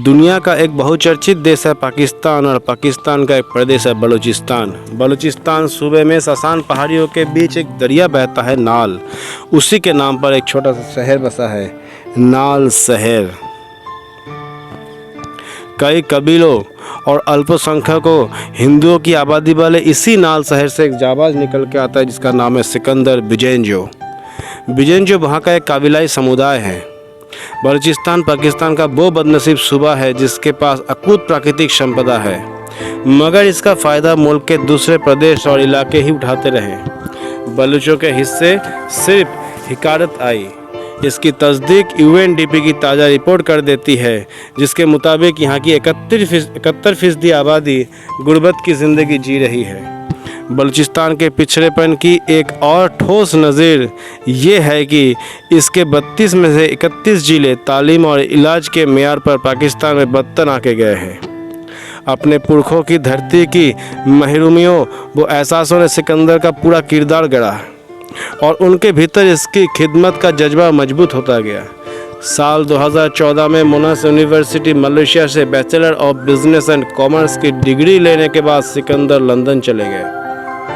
दुनिया का एक बहुचर्चित देश है पाकिस्तान, और पाकिस्तान का एक प्रदेश है बलूचिस्तान। बलूचिस्तान सूबे में सासान पहाड़ियों के बीच एक दरिया बहता है नाल। उसी के नाम पर एक छोटा सा शहर बसा है, नाल शहर। कई कबीलों और अल्पसंख्यकों हिंदुओं की आबादी वाले इसी नाल शहर से एक जाबाज निकल के आता है जिसका नाम है सिकंदर बिजेंजो। बिजेंजो वहाँ का एक काबिलाई समुदाय है। बलूचिस्तान पाकिस्तान का वो बदनसीब सूबा है जिसके पास अकूत प्राकृतिक संपदा है, मगर इसका फ़ायदा मुल्क के दूसरे प्रदेश और इलाके ही उठाते रहे। बलूचों के हिस्से सिर्फ हिकारत आई। इसकी तस्दीक यूएनडीपी की ताज़ा रिपोर्ट कर देती है, जिसके मुताबिक यहाँ की 71% आबादी गुर्बत की ज़िंदगी जी रही है। बलूचिस्तान के पिछड़ेपन की एक और ठोस नज़ीर ये है कि इसके 32 में से 31 जिले तालीम और इलाज के मेयार पर पाकिस्तान में बदतर आके गए हैं। अपने पुरखों की धरती की महरूमियों व एहसासों ने सिकंदर का पूरा किरदार गढ़ा और उनके भीतर इसकी खिदमत का जज्बा मजबूत होता गया। साल 2014 में मोनाश यूनिवर्सिटी मलेशिया से bachelor of business and commerce की डिग्री लेने के बाद सिकंदर लंदन चले गए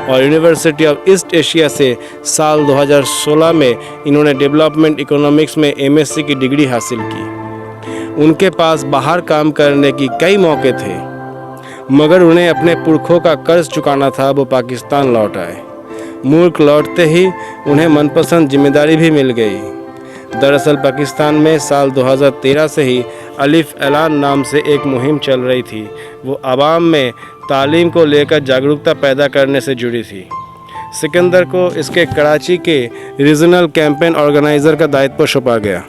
और यूनिवर्सिटी ऑफ ईस्ट एशिया से साल 2016 में इन्होंने डेवलपमेंट इकोनॉमिक्स में एमएससी की डिग्री हासिल की। उनके पास बाहर काम करने की कई मौके थे, मगर उन्हें अपने पुरखों का कर्ज चुकाना था। वो पाकिस्तान लौट आए। मुल्क लौटते ही उन्हें मनपसंद जिम्मेदारी भी मिल गई। दरअसल पाकिस्तान में साल 2013 से ही अलिफ ऐलान नाम से एक मुहिम चल रही थी। वो आवाम में तालीम को लेकर जागरूकता पैदा करने से जुड़ी थी। सिकंदर को इसके कराची के रीजनल कैंपेन ऑर्गेनाइज़र का दायित्व सौंपा गया।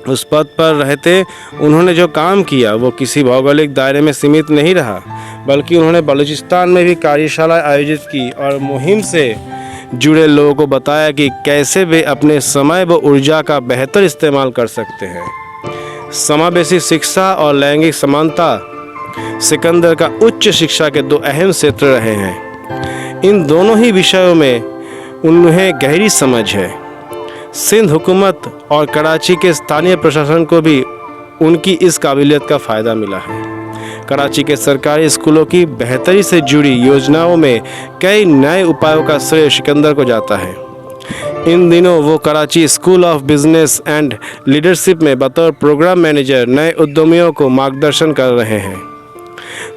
उस पद पर रहते उन्होंने जो काम किया वो किसी भौगोलिक दायरे में सीमित नहीं रहा, बल्कि उन्होंने बलूचिस्तान में भी कार्यशाला आयोजित की और मुहिम से जुड़े लोगों को बताया कि कैसे वे अपने समय व ऊर्जा का बेहतर इस्तेमाल कर सकते हैं। समावेशी शिक्षा और लैंगिक समानता सिकंदर का उच्च शिक्षा के दो अहम क्षेत्र रहे हैं। इन दोनों ही विषयों में उन्हें गहरी समझ है। सिंध हुकूमत और कराची के स्थानीय प्रशासन को भी उनकी इस काबिलियत का फ़ायदा मिला है। कराची के सरकारी स्कूलों की बेहतरी से जुड़ी योजनाओं में कई नए उपायों का श्रेय सिकंदर को जाता है। इन दिनों वो Karachi school of business and leadership में बतौर प्रोग्राम मैनेजर नए उद्यमियों को मार्गदर्शन कर रहे हैं।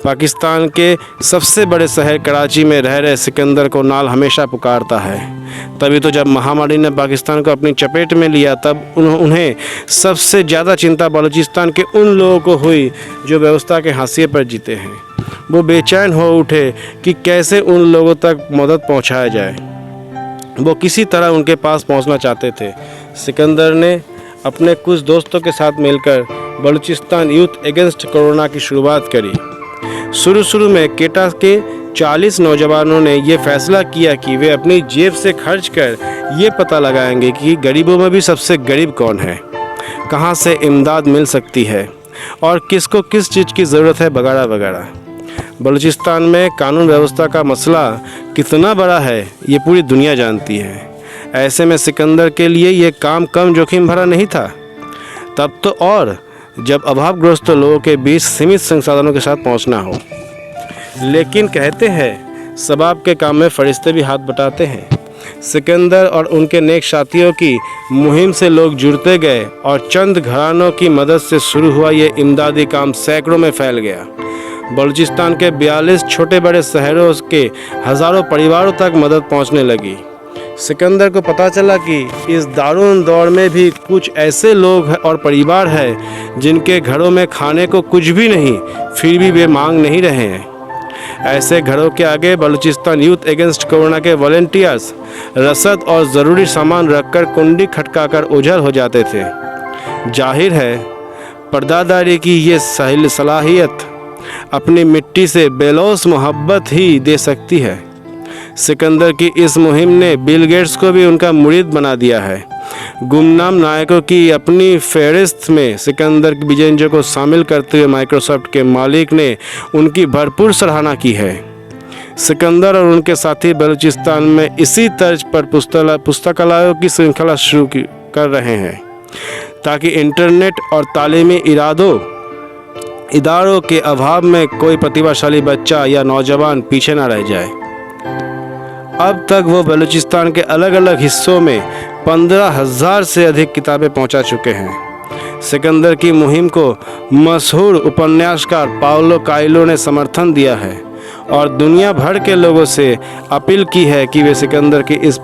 पाकिस्तान के सबसे बड़े शहर कराची में रह रहे सिकंदर को नाल हमेशा पुकारता है। तभी तो जब महामारी ने पाकिस्तान को अपनी चपेट में लिया तब उन्हें सबसे ज़्यादा चिंता बलूचिस्तान के उन लोगों को हुई जो व्यवस्था के हाशिए पर जीते हैं। वो बेचैन हो उठे कि कैसे उन लोगों तक मदद पहुंचाया जाए। वो किसी तरह उनके पास पहुंचना चाहते थे। सिकंदर ने अपने कुछ दोस्तों के साथ मिलकर बलूचिस्तान यूथ अगेंस्ट कोरोना की शुरुआत करी। शुरू में केटा के 40 नौजवानों ने ये फैसला किया कि वे अपनी जेब से खर्च कर ये पता लगाएंगे कि गरीबों में भी सबसे गरीब कौन है, कहाँ से इमदाद मिल सकती है और किसको किस चीज़ की ज़रूरत है वगैरह वगैरह। बलूचिस्तान में कानून व्यवस्था का मसला कितना बड़ा है ये पूरी दुनिया जानती है। ऐसे में सिकंदर के लिए ये काम कम जोखिम भरा नहीं था। तब तो और जब अभावग्रस्त लोगों के बीच सीमित संसाधनों के साथ पहुंचना हो। लेकिन कहते हैं सबाब के काम में फरिश्ते भी हाथ बटाते हैं। सिकंदर और उनके नेक साथियों की मुहिम से लोग जुड़ते गए और चंद घरानों की मदद से शुरू हुआ ये इमदादी काम सैकड़ों में फैल गया। बलूचिस्तान के 42 छोटे बड़े शहरों के हज़ारों परिवारों तक मदद पहुंचने लगी। सिकंदर को पता चला कि इस दारुण दौर में भी कुछ ऐसे लोग और परिवार हैं जिनके घरों में खाने को कुछ भी नहीं, फिर भी वे मांग नहीं रहे हैं। ऐसे घरों के आगे बलूचिस्तान यूथ अगेंस्ट कोरोना के वॉलंटियर्स रसद और ज़रूरी सामान रखकर कुंडी खटकाकर ओझल हो जाते थे। जाहिर है पर्दादारी की ये सलाहियत अपनी मिट्टी से बेलौस मोहब्बत ही दे सकती है। सिकंदर की इस मुहिम ने बिल गेट्स को भी उनका मुरीद बना दिया है। गुमनाम नायकों की अपनी फहरिस्त में सिकंदर बिजेंजो को शामिल करते हुए माइक्रोसॉफ्ट के मालिक ने उनकी भरपूर सराहना की है। सिकंदर और उनके साथी बलूचिस्तान में इसी तर्ज पर पुस्तकालयों की श्रृंखला शुरू कर रहे हैं ताकि इंटरनेट और तालीमी इरादों इदारों के अभाव में कोई प्रतिभाशाली बच्चा या नौजवान पीछे ना रह जाए। अब तक वो बलूचिस्तान के अलग अलग हिस्सों में 15,000 से अधिक किताबें पहुंचा चुके हैं। सिकंदर की मुहिम को मशहूर उपन्यासकार पाउलो कोएल्हो ने समर्थन दिया है और दुनिया भर के लोगों से अपील की है कि वे सिकंदर की इस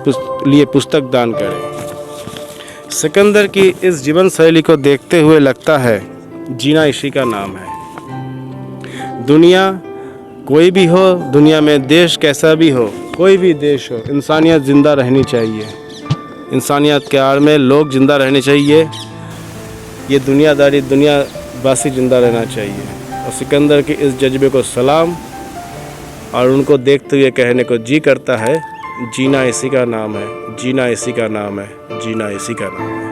लिए पुस्तक दान करें। सिकंदर की इस जीवन शैली को देखते हुए लगता है जीना इसी का नाम है। दुनिया कोई भी हो, दुनिया में देश कैसा भी हो, कोई भी देश हो, इंसानियत ज़िंदा रहनी चाहिए। इंसानियत के आड़ में लोग ज़िंदा रहने चाहिए। ये दुनियादारी दुनियावासी ज़िंदा रहना चाहिए। और सिकंदर के इस जज्बे को सलाम, और उनको देखते हुए कहने को जी करता है जीना इसी का नाम है, जीना इसी का नाम है, जीना इसी का नाम है।